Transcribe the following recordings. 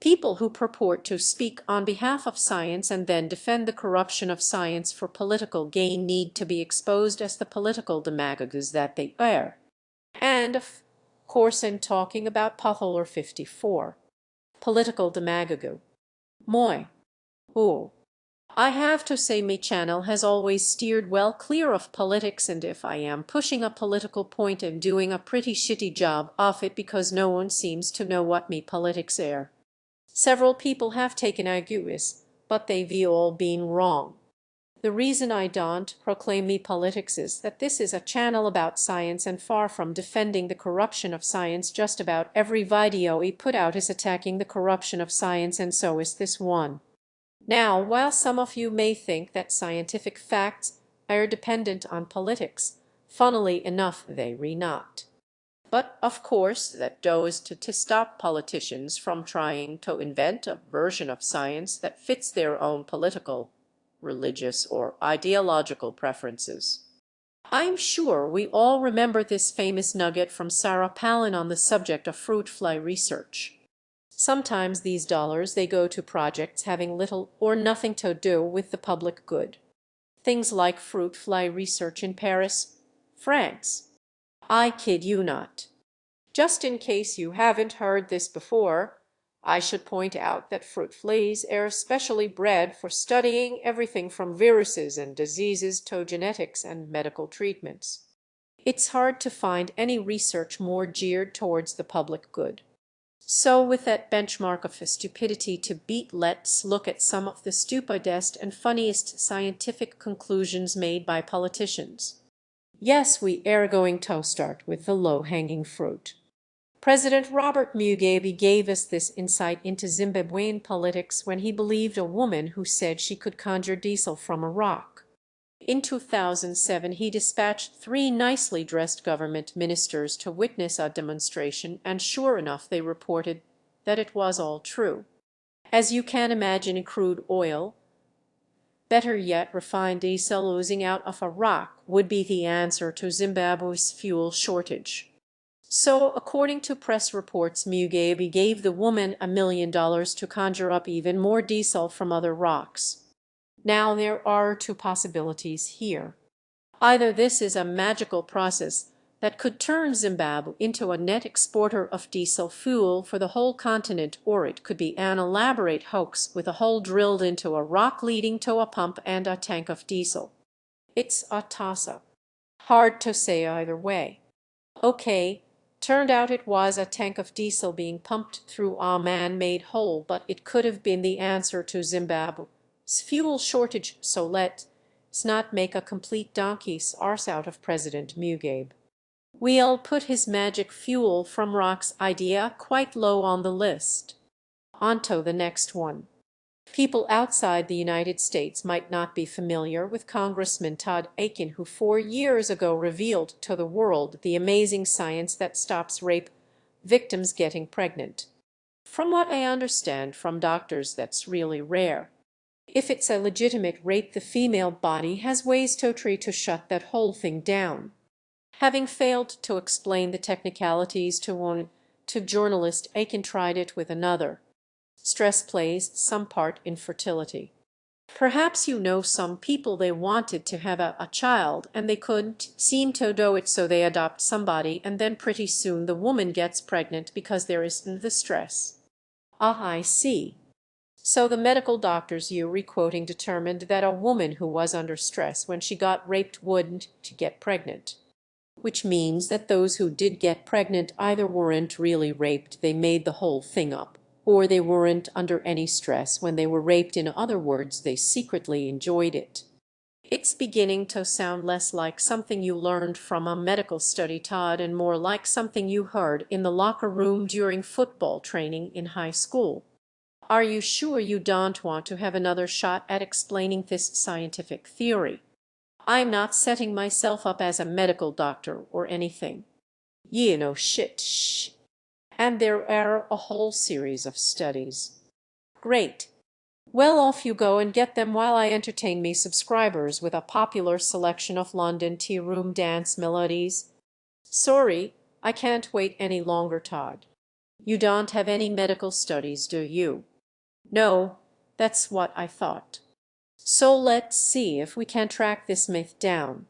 People who purport to speak on behalf of science and then defend the corruption of science for political gain need to be exposed as the political demagogues that they are. And, of course, in talking about potholer54, political demagogue. Moi. Oh. I have to say my channel has always steered well clear of politics, and if I am pushing a political point I'm doing a pretty shitty job of it because no one seems to know what me politics are. Several people have taken IBIET, but they've all been wrong. The reason I don't proclaim me politics is that this is a channel about science, and far from defending the corruption of science, just about every video I put out is attacking the corruption of science, and so is this one. Now, while some of you may think that scientific facts are dependent on politics, funnily enough they are not. But of course that does to stop politicians from trying to invent a version of science that fits their own political, religious, or ideological preferences. I'm sure we all remember this famous nugget from Sarah Palin on the subject of fruit fly research. Sometimes these dollars they go to projects having little or nothing to do with the public good. Things like fruit fly research in Paris, France. I kid you not. Just in case you haven't heard this before, I should point out that fruit flies are specially bred for studying everything from viruses and diseases to genetics and medical treatments. It's hard to find any research more geared towards the public good. So with that benchmark of stupidity to beat, let's look at some of the stupidest and funniest scientific conclusions made by politicians. Yes, we are going to start with the low-hanging fruit. President Robert Mugabe gave us this insight into Zimbabwean politics when he believed a woman who said she could conjure diesel from a rock. In 2007, he dispatched 3 nicely dressed government ministers to witness a demonstration, and sure enough they reported that it was all true. As you can imagine, crude oil, better yet refined diesel oozing out of a rock, would be the answer to Zimbabwe's fuel shortage. So, according to press reports, Mugabe gave the woman $1 million to conjure up even more diesel from other rocks. Now there are 2 possibilities here. Either this is a magical process that could turn Zimbabwe into a net exporter of diesel fuel for the whole continent, or it could be an elaborate hoax with a hole drilled into a rock leading to a pump and a tank of diesel. It's a toss-up. Hard to say either way. Okay, turned out it was a tank of diesel being pumped through a man-made hole, but it could have been the answer to Zimbabwe's fuel shortage, so let's not make a complete donkey's arse out of President Mugabe. We'll put his magic fuel from rocks idea quite low on the list. On to the next one. People outside the United States might not be familiar with Congressman Todd Akin, who 4 years ago revealed to the world the amazing science that stops rape victims getting pregnant. From what I understand from doctors, that's really rare. If it's a legitimate rape, the female body has ways to try to shut that whole thing down. Having failed to explain the technicalities to journalist, Akin tried it with another. Stress plays some part in fertility. Perhaps you know some people, they wanted to have a child and they couldn't seem to do it, so they adopt somebody, and then pretty soon the woman gets pregnant because there isn't the stress. Ah, I see. So the medical doctors you were quoting determined that a woman who was under stress when she got raped wouldn't get pregnant. Which means that those who did get pregnant either weren't really raped, they made the whole thing up, or they weren't under any stress when they were raped. In other words, they secretly enjoyed it. It's beginning to sound less like something you learned from a medical study, Todd, and more like something you heard in the locker room during football training in high school. Are you sure you don't want to have another shot at explaining this scientific theory? I'm not setting myself up as a medical doctor or anything. You know shit, shh. And there are a whole series of studies. Great. Well, off you go and get them while I entertain me subscribers with a popular selection of London tea room dance melodies. Sorry, I can't wait any longer, Todd. You don't have any medical studies, do you? No, that's what I thought. So let's see if we can track this myth down.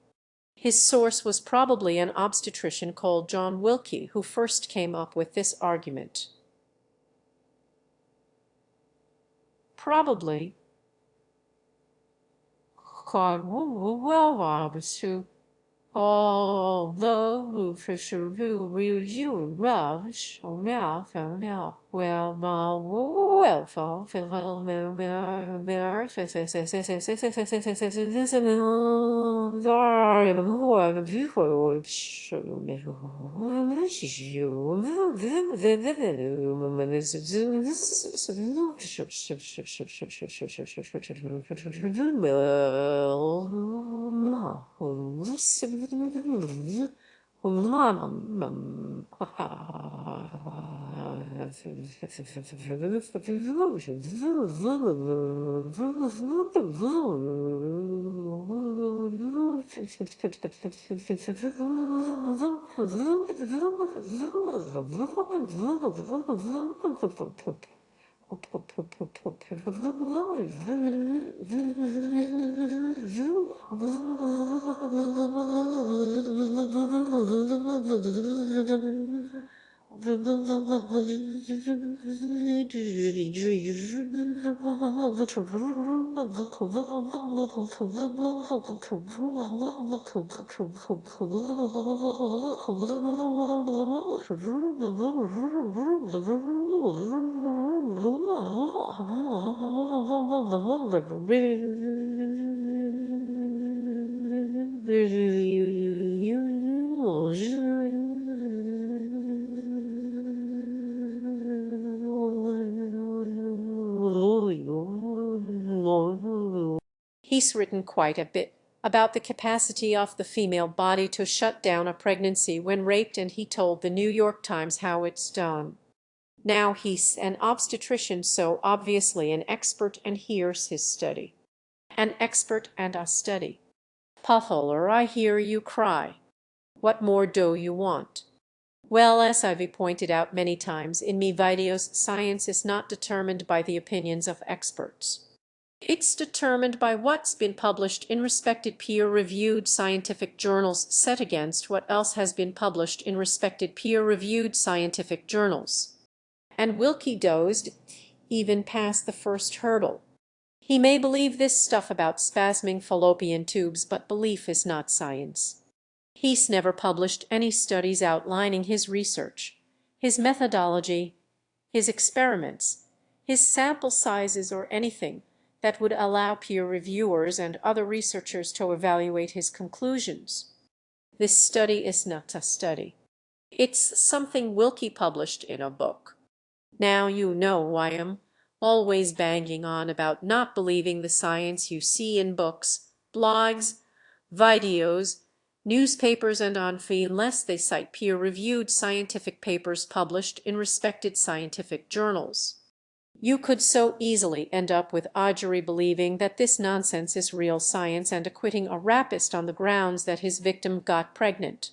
His source was probably an obstetrician called John Wilkie, who first came up with this argument. Probably. Although Fisher review rush well He's written quite a bit about the capacity of the female body to shut down a pregnancy when raped, and he told the New York Times how it's done. Now he's an obstetrician, so obviously an expert, and here's his study. An expert and a study. Potholer, I hear you cry. What more do you want? Well, as I've pointed out many times in me videos, science is not determined by the opinions of experts. It's determined by what's been published in respected peer-reviewed scientific journals set against what else has been published in respected peer-reviewed scientific journals. And Wilkie dozed even past the first hurdle. He may believe this stuff about spasming fallopian tubes, but belief is not science. He's never published any studies outlining his research, his methodology, his experiments, his sample sizes, or anything that would allow peer reviewers and other researchers to evaluate his conclusions. This study is not a study. It's something Wilkie published in a book. Now you know why I'm always banging on about not believing the science you see in books, blogs, videos, newspapers, and on feed unless they cite peer-reviewed scientific papers published in respected scientific journals. You could so easily end up with Audrey believing that this nonsense is real science and acquitting a rapist on the grounds that his victim got pregnant.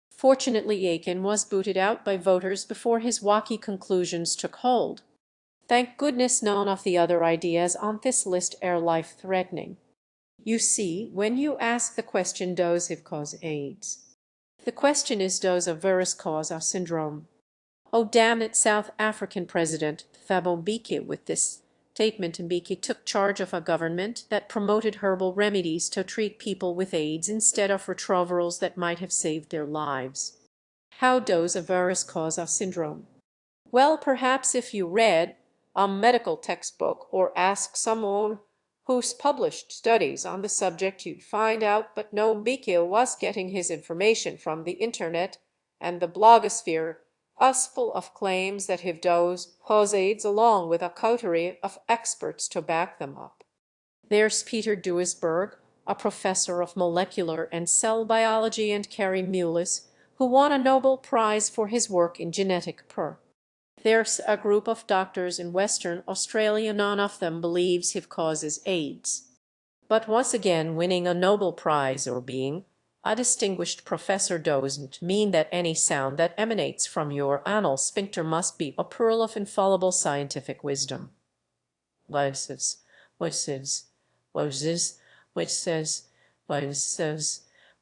Fortunately, Aiken was booted out by voters before his wacky conclusions took hold. Thank goodness none of the other ideas on this list are life-threatening. You see, when you ask the question, does HIV cause AIDS? The question is, does a virus cause a syndrome? Oh, damn it, South African President Thabo Mbeki with this statement. Mbeki took charge of a government that promoted herbal remedies to treat people with AIDS instead of retrovirals that might have saved their lives. How does a virus cause a syndrome? Well, perhaps if you read a medical textbook or ask someone who's published studies on the subject, you'd find out, but no, Mbeki was getting his information from the internet and the blogosphere, us full of claims that HIV does cause AIDS, along with a coterie of experts to back them up. There's Peter Duisberg, a professor of molecular and cell biology, and Kerry Mullis, who won a Nobel Prize for his work in genetic per. There's a group of doctors in Western Australia, none of them believes HIV causes AIDS. But once again, winning a Nobel Prize or being A distinguished professor doesn't mean that any sound that emanates from your anal sphincter must be a pearl of infallible scientific wisdom. What says,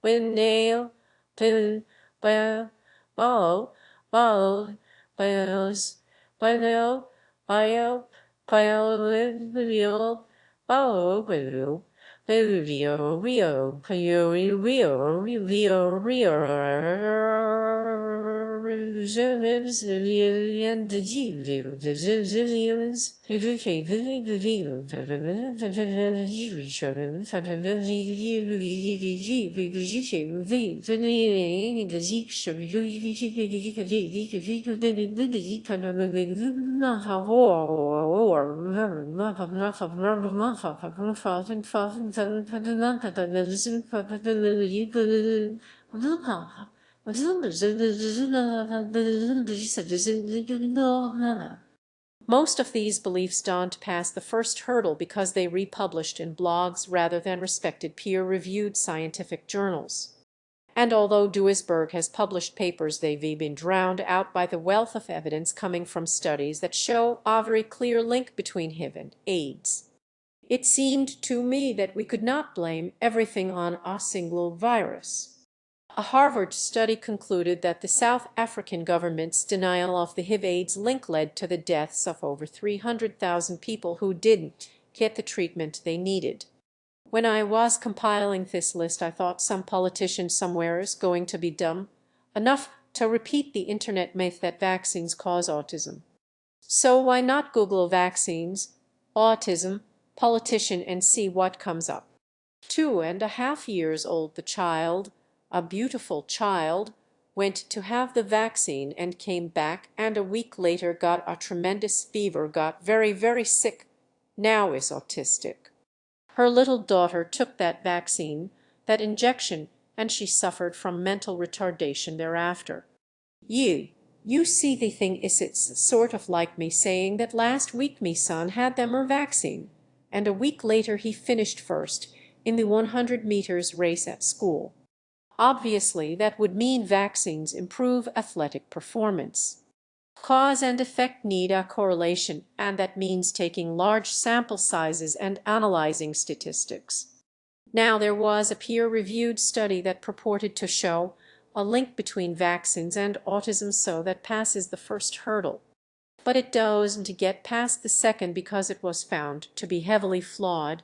when nail, pill, bell, ball, ball, bells, bio, bio, bio, bio, Rio, Rio, Rio, Rio, Rio, Rio, and the most of these beliefs don't pass the first hurdle because they republished in blogs rather than respected peer-reviewed scientific journals. And although Duisberg has published papers, they've been drowned out by the wealth of evidence coming from studies that show a very clear link between HIV and AIDS. It seemed to me that we could not blame everything on a single virus. A Harvard study concluded that the South African government's denial of the HIV-AIDS link led to the deaths of over 300,000 people who didn't get the treatment they needed. When I was compiling this list, I thought some politician somewhere is going to be dumb enough to repeat the internet myth that vaccines cause autism. So why not Google vaccines, autism, politician and see what comes up. 2.5 years old, the child, a beautiful child, went to have the vaccine and came back, and a week later got a tremendous fever, got very, very sick, now is autistic. Her little daughter took that vaccine, that injection, and she suffered from mental retardation thereafter. You see, the thing is, it's sort of like me saying that last week me son had the vaccine, and a week later he finished first in the 100 meters race at school. Obviously, that would mean vaccines improve athletic performance. Cause and effect need a correlation, and that means taking large sample sizes and analyzing statistics. Now, there was a peer-reviewed study that purported to show a link between vaccines and autism, so that passes the first hurdle. But it doesn't get past the second because it was found to be heavily flawed.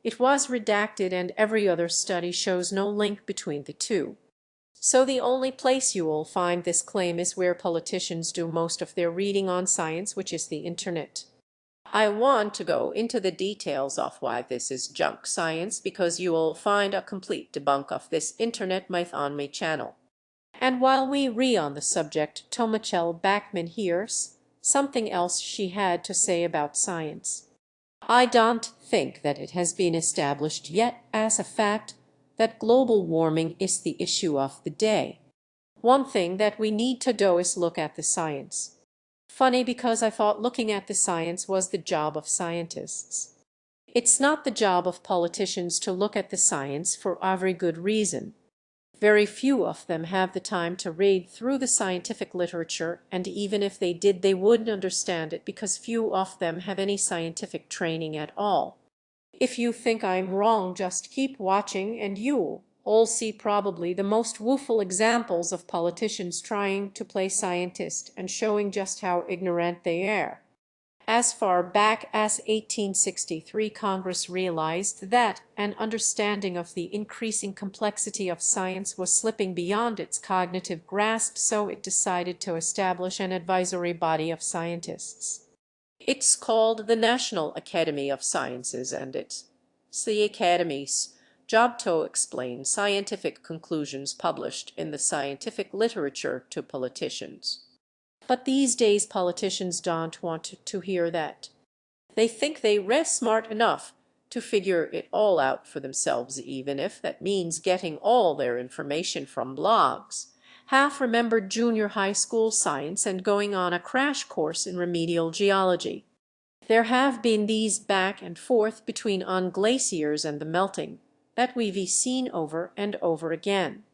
It was redacted, and every other study shows no link between the two. So the only place you will find this claim is where politicians do most of their reading on science, which is the internet. I want to go into the details of why this is junk science, because you will find a complete debunk of this internet myth on my channel. And while we on the subject, Tomachel Bachman here's something else she had to say about science. I don't think that it has been established yet as a fact that global warming is the issue of the day. One thing that we need to do is look at the science. Funny, because I thought looking at the science was the job of scientists. It's not the job of politicians to look at the science for a very good reason. Very few of them have the time to read through the scientific literature, and even if they did, they wouldn't understand it because few of them have any scientific training at all. If you think I'm wrong, just keep watching and you'll all see probably the most woeful examples of politicians trying to play scientist and showing just how ignorant they are. As far back as 1863, Congress realized that an understanding of the increasing complexity of science was slipping beyond its cognitive grasp, so it decided to establish an advisory body of scientists. It's called the National Academy of Sciences, and it's the Academy's job to explain scientific conclusions published in the scientific literature to politicians. But these days politicians don't want to hear that. They think they're smart enough to figure it all out for themselves, even if that means getting all their information from blogs, half-remembered junior high school science, and going on a crash course in remedial geology. There have been these back and forth between on glaciers and the melting, that we've seen over and over again.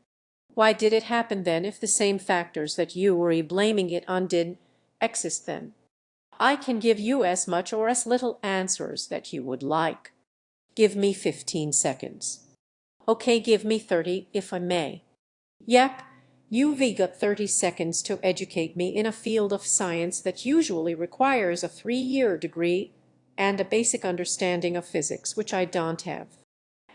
Why did it happen then if the same factors that you were blaming it on did exist then? I can give you as much or as little answers that you would like. Give me 15 seconds. Okay, give me 30 if I may. Yep, you've got 30 seconds to educate me in a field of science that usually requires a 3-year degree and a basic understanding of physics, which I don't have.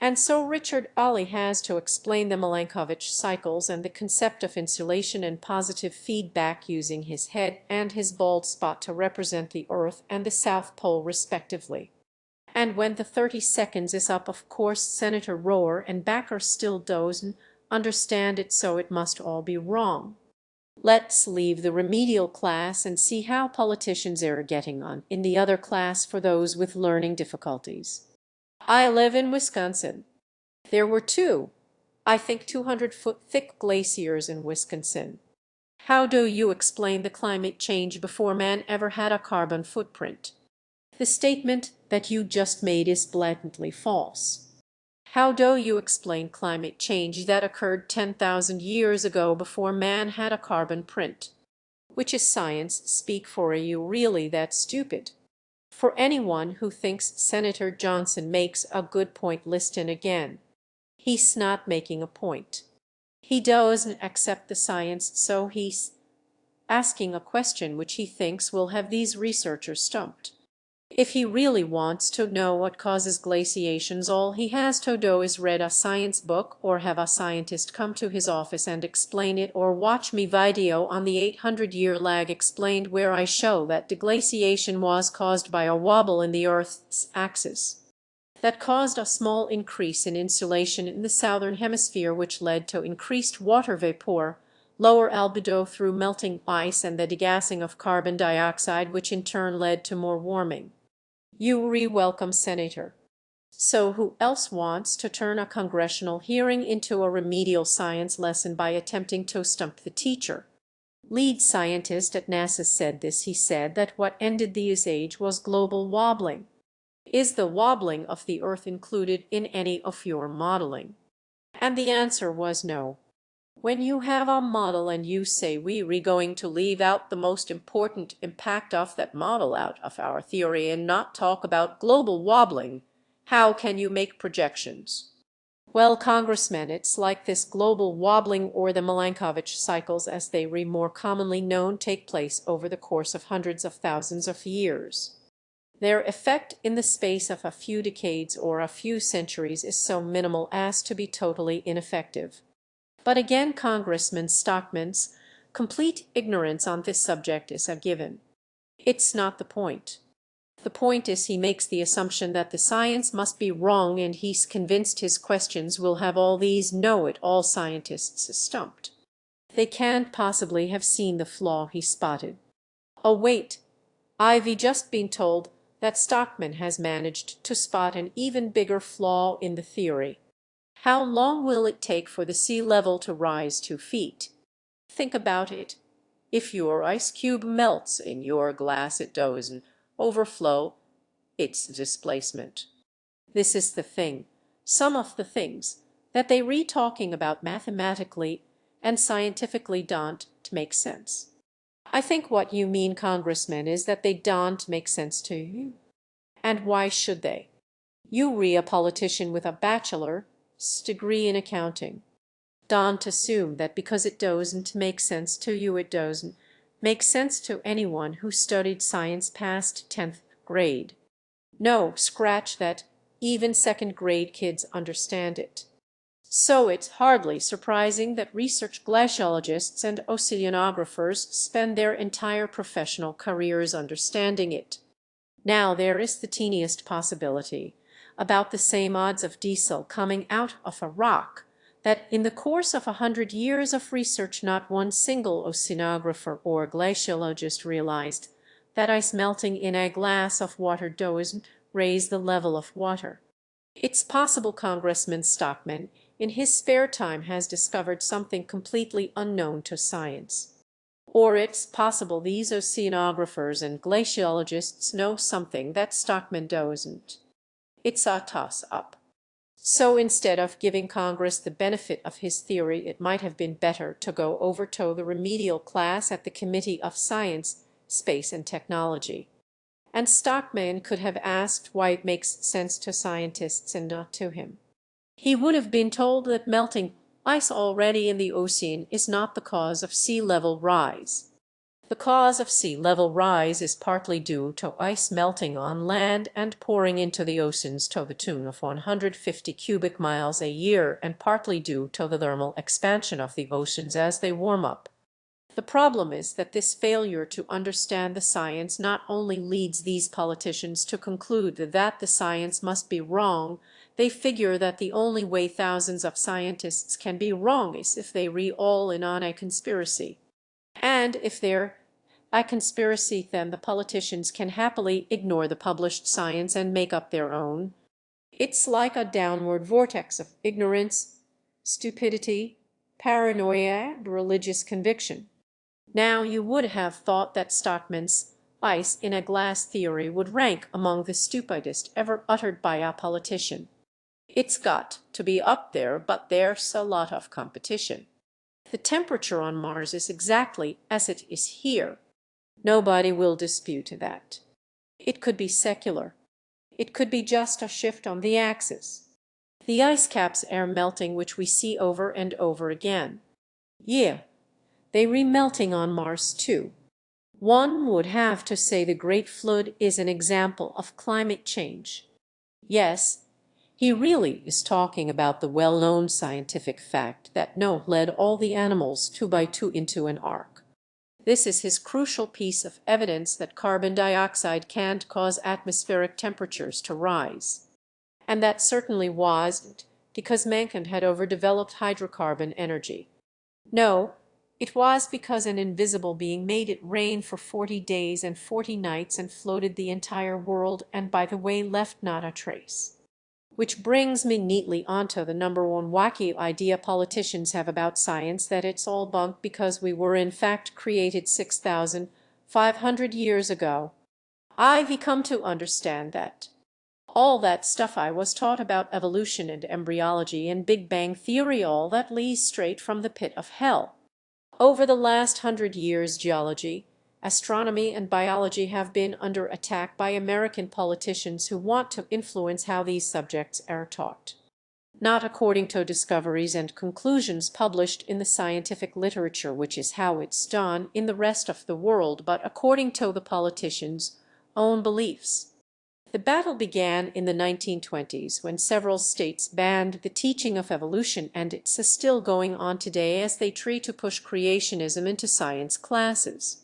And so Richard Ollie has to explain the Milankovitch cycles and the concept of insulation and positive feedback using his head and his bald spot to represent the Earth and the South Pole respectively. And when the 30 seconds is up, of course, Senator Rohr and Backer still don't understand it, so it must all be wrong. Let's leave the remedial class and see how politicians are getting on in the other class for those with learning difficulties. I live in Wisconsin. There were I think 200-foot thick glaciers in Wisconsin. How do you explain the climate change before man ever had a carbon footprint? The statement that you just made is blatantly false. How do you explain climate change that occurred 10,000 years ago before man had a carbon print? Which is science speak for you really that stupid? For anyone who thinks Senator Johnson makes a good point, listen again. He's not making a point. He doesn't accept the science, so he's asking a question which he thinks will have these researchers stumped. If he really wants to know what causes glaciations, all he has to do is read a science book or have a scientist come to his office and explain it, or watch me video on the 800-year lag explained where I show that deglaciation was caused by a wobble in the Earth's axis that caused a small increase in insulation in the southern hemisphere, which led to increased water vapor, lower albedo through melting ice, and the degassing of carbon dioxide, which in turn led to more warming. You're welcome, Senator. So who else wants to turn a congressional hearing into a remedial science lesson by attempting to stump the teacher? Lead scientist at NASA said this. He said that what ended this age was global wobbling. Is the wobbling of the Earth included in any of your modeling? And the answer was no. When you have a model and you say we're going to leave out the most important impact of that model out of our theory and not talk about global wobbling, how can you make projections? Well, Congressman, it's like this global wobbling, or the Milankovitch cycles as they are more commonly known, take place over the course of hundreds of thousands of years. Their effect in the space of a few decades or a few centuries is so minimal as to be totally ineffective. But again, Congressman Stockman's complete ignorance on this subject is a given. It's not the point. The point is he makes the assumption that the science must be wrong, and he's convinced his questions will have all these know-it-all scientists stumped. They can't possibly have seen the flaw he spotted. Oh wait, I've just been told that Stockman has managed to spot an even bigger flaw in the theory. How long will it take for the sea level to rise 2 feet? Think about it. If your ice cube melts in your glass, it doesn't overflow its displacement. This is the thing. Some of the things that they talking about mathematically and scientifically don't make sense. I think what you mean, Congressman, is that they don't make sense to you. And why should they? You're a politician with a bachelor's degree in accounting. Don't assume that because it doesn't make sense to you, it doesn't make sense to anyone who studied science past 10th grade. No, scratch that. Even second grade kids understand it. So it's hardly surprising that research glaciologists and oceanographers spend their entire professional careers understanding it. Now there is the teeniest possibility, about the same odds of diesel coming out of a rock, that in the course of 100 years of research not one single oceanographer or glaciologist realized that ice melting in a glass of water doesn't raise the level of water. It's possible Congressman Stockman in his spare time has discovered something completely unknown to science. Or it's possible these oceanographers and glaciologists know something that Stockman doesn't. It's a toss-up. So instead of giving Congress the benefit of his theory, it might have been better to go overthrow the remedial class at the Committee of Science, Space and Technology. And Stockman could have asked why it makes sense to scientists and not to him. He would have been told that melting ice already in the ocean is not the cause of sea level rise. The cause of sea level rise is partly due to ice melting on land and pouring into the oceans to the tune of 150 cubic miles a year, and partly due to the thermal expansion of the oceans as they warm up. The problem is that this failure to understand the science not only leads these politicians to conclude that the science must be wrong, they figure that the only way thousands of scientists can be wrong is if they all in on a conspiracy. And if they're a conspiracy, then the politicians can happily ignore the published science and make up their own. It's like a downward vortex of ignorance, stupidity, paranoia, and religious conviction. Now, you would have thought that Stockman's ice in a glass theory would rank among the stupidest ever uttered by a politician. It's got to be up there, but there's a lot of competition. The temperature on Mars is exactly as it is here. Nobody will dispute that. It could be secular. It could be just a shift on the axis. The ice caps are melting, which we see over and over again. Yeah, they remelting on Mars too. One would have to say the Great Flood is an example of climate change. Yes, he really is talking about the well-known scientific fact that Noah led all the animals 2 by 2 into an ark. This is his crucial piece of evidence that carbon dioxide can't cause atmospheric temperatures to rise. And that certainly wasn't because mankind had overdeveloped hydrocarbon energy. No, it was because an invisible being made it rain for 40 days and 40 nights and floated the entire world, and by the way left not a trace. Which brings me neatly onto the number one wacky idea politicians have about science, that it's all bunk because we were in fact created 6,500 years ago. I've come to understand that all that stuff I was taught about evolution and embryology and Big Bang theory, all that leads straight from the pit of hell. Over the last 100 years, geology, astronomy, and biology have been under attack by American politicians who want to influence how these subjects are taught. Not according to discoveries and conclusions published in the scientific literature, which is how it's done in the rest of the world, but according to the politicians' own beliefs. The battle began in the 1920s when several states banned the teaching of evolution, and it's still going on today as they try to push creationism into science classes.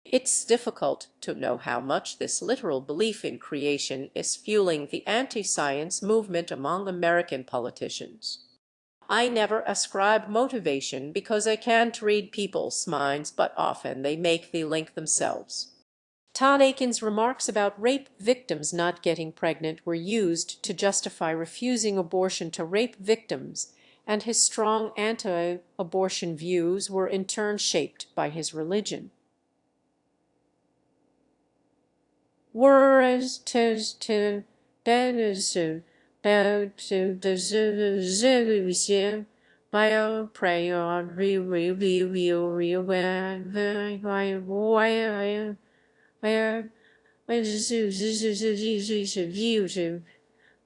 It's difficult to know how much this literal belief in creation is fueling the anti-science movement among American politicians. I never ascribe motivation because I can't read people's minds, but often they make the link themselves. Todd Akin's remarks about rape victims not getting pregnant were used to justify refusing abortion to rape victims, and his strong anti-abortion views were in turn shaped by his religion. Whereas to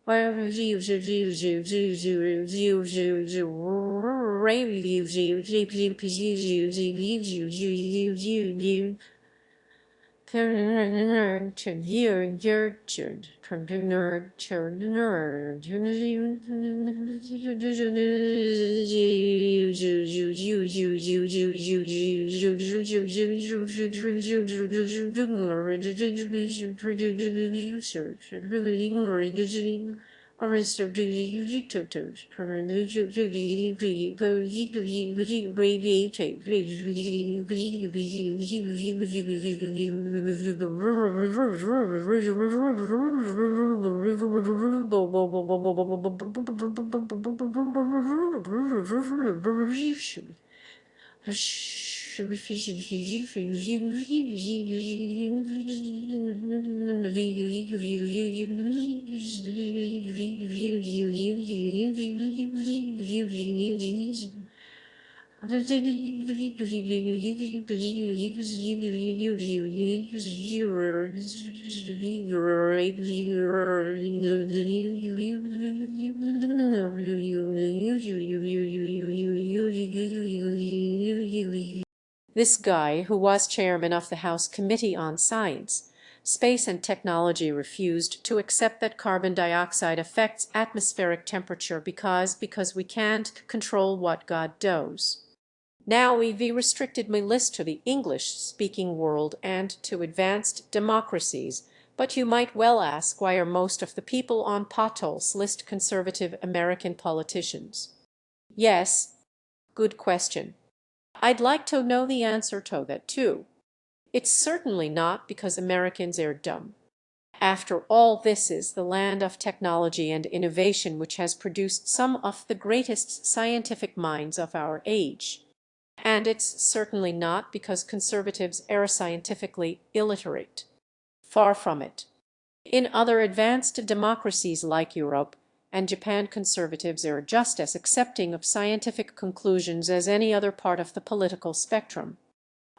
where This guy, who was chairman of the House Committee on Science, Space and Technology, refused to accept that carbon dioxide affects atmospheric temperature because we can't control what God does. Now we've restricted my list to the English-speaking world and to advanced democracies, but you might well ask, why are most of the people on potholes list conservative American politicians? Yes, good question. I'd like to know the answer to that too. It's certainly not because Americans are dumb. After all, this is the land of technology and innovation which has produced some of the greatest scientific minds of our age. And it's certainly not because conservatives are scientifically illiterate. Far from it. In other advanced democracies like Europe and Japan, conservatives are just as accepting of scientific conclusions as any other part of the political spectrum.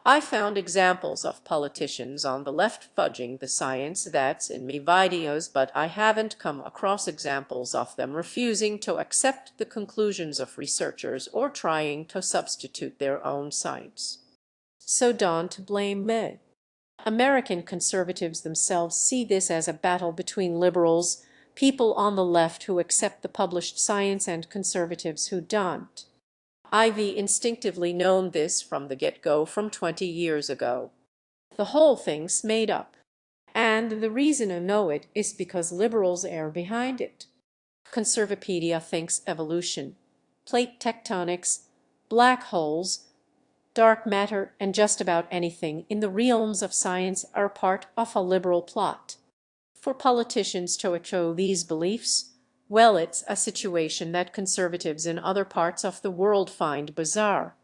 I found examples of politicians on the left fudging the science that's in me videos, but I haven't come across examples of them refusing to accept the conclusions of researchers or trying to substitute their own science. So don't blame me. American conservatives themselves see this as a battle between liberals, people on the left who accept the published science, and conservatives who don't. I've instinctively known this from the get-go from 20 years ago. The whole thing's made up. And the reason I know it is because liberals are behind it. Conservapedia thinks evolution, plate tectonics, black holes, dark matter, and just about anything in the realms of science are part of a liberal plot. For politicians to echo these beliefs, well, it's a situation that conservatives in other parts of the world find bizarre.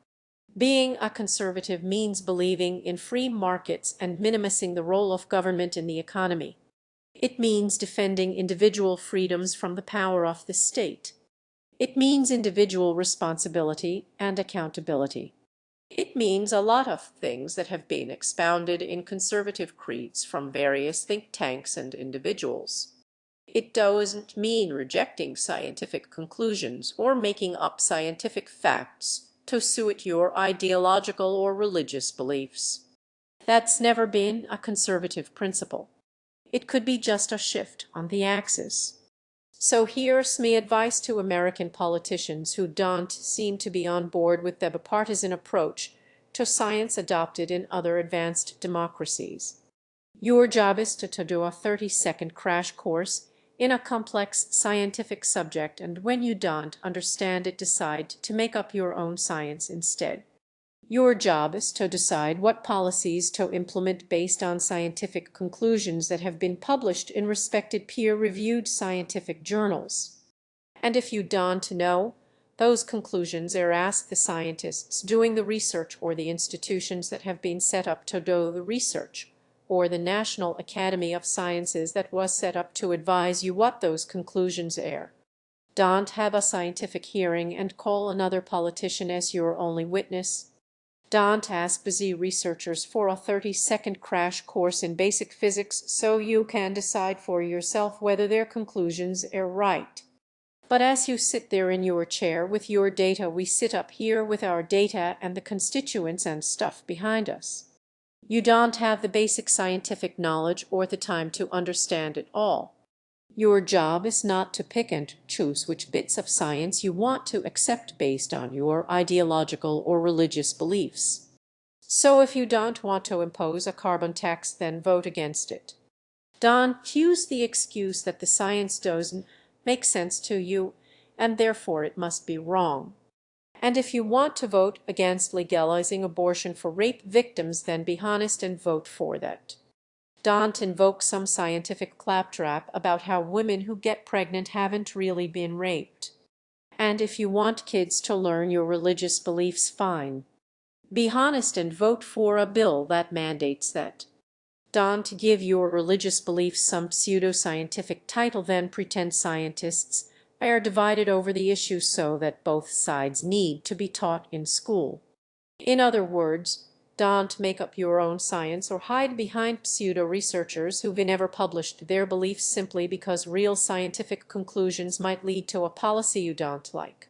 Being a conservative means believing in free markets and minimizing the role of government in the economy. It means defending individual freedoms from the power of the state. It means individual responsibility and accountability. It means a lot of things that have been expounded in conservative creeds from various think tanks and individuals. It doesn't mean rejecting scientific conclusions or making up scientific facts to suit your ideological or religious beliefs. That's never been a conservative principle. It could be just a shift on the axis. So here's my advice to American politicians who don't seem to be on board with the bipartisan approach to science adopted in other advanced democracies. Your job is to do a 30-second crash course in a complex scientific subject, and when you don't understand it, decide to make up your own science instead. Your job is to decide what policies to implement based on scientific conclusions that have been published in respected peer-reviewed scientific journals. And if you don't know those conclusions, ask the scientists doing the research or the institutions that have been set up to do the research, or the National Academy of Sciences that was set up to advise you what those conclusions are. Don't have a scientific hearing and call another politician as your only witness. Don't ask busy researchers for a 30-second crash course in basic physics so you can decide for yourself whether their conclusions are right. But as you sit there in your chair with your data, we sit up here with our data and the constituents and stuff behind us. You don't have the basic scientific knowledge or the time to understand it all. Your job is not to pick and choose which bits of science you want to accept based on your ideological or religious beliefs. So if you don't want to impose a carbon tax, then vote against it. Don't use the excuse that the science doesn't make sense to you, and therefore it must be wrong. And if you want to vote against legalizing abortion for rape victims, then be honest and vote for that. Don't invoke some scientific claptrap about how women who get pregnant haven't really been raped. And if you want kids to learn your religious beliefs, fine. Be honest and vote for a bill that mandates that. Don't give your religious beliefs some pseudo-scientific title, then pretend scientists are divided over the issue so that both sides need to be taught in school. In other words, don't make up your own science or hide behind pseudo-researchers who've never published their beliefs simply because real scientific conclusions might lead to a policy you don't like.